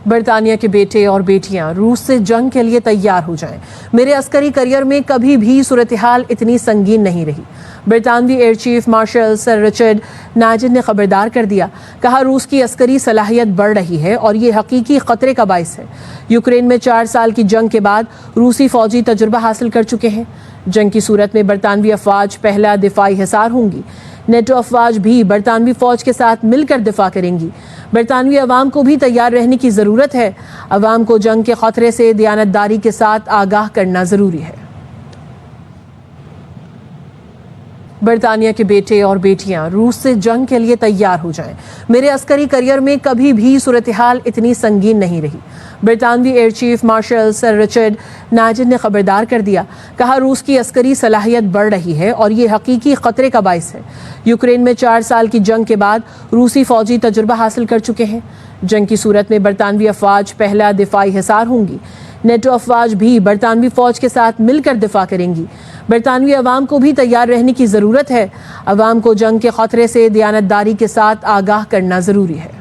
برطانیہ کے بیٹے اور بیٹیاں روس سے جنگ کے لیے تیار ہو جائیں۔ میرے عسکری کیریئر میں کبھی بھی صورتحال اتنی سنگین نہیں رہی۔ برطانوی ایئر چیف مارشل سر رچرڈ ناجن نے خبردار کر دیا، کہا روس کی عسکری صلاحیت بڑھ رہی ہے اور یہ حقیقی خطرے کا باعث ہے۔ یوکرین میں 4 سال کی جنگ کے بعد روسی فوجی تجربہ حاصل کر چکے ہیں۔ جنگ کی صورت میں برطانوی افواج پہلا دفاعی حصار ہوں گی۔ نیٹو افواج بھی برطانوی فوج کے ساتھ مل کر دفاع کریں گی۔ برطانوی عوام کو بھی تیار رہنے کی ضرورت ہے۔ عوام کو جنگ کے خطرے سے دیانتداری کے ساتھ آگاہ کرنا ضروری ہے۔ برطانیہ کے بیٹے اور بیٹیاں روس سے جنگ کے لیے تیار ہو جائیں۔ میرے عسکری کیریئر میں کبھی بھی صورتحال اتنی سنگین نہیں رہی۔ برطانوی ایئر چیف مارشل سر رچرڈ ناجن نے خبردار کر دیا، کہا روس کی عسکری صلاحیت بڑھ رہی ہے اور یہ حقیقی خطرے کا باعث ہے۔ یوکرین میں 4 سال کی جنگ کے بعد روسی فوجی تجربہ حاصل کر چکے ہیں۔ جنگ کی صورت میں برطانوی افواج پہلا دفاعی حصار ہوں گی۔ نیٹو افواج بھی برطانوی فوج کے ساتھ مل کر دفاع کریں گی۔ برطانوی عوام کو بھی تیار رہنے کی ضرورت ہے۔ عوام کو جنگ کے خطرے سے دیانتداری کے ساتھ آگاہ کرنا ضروری ہے۔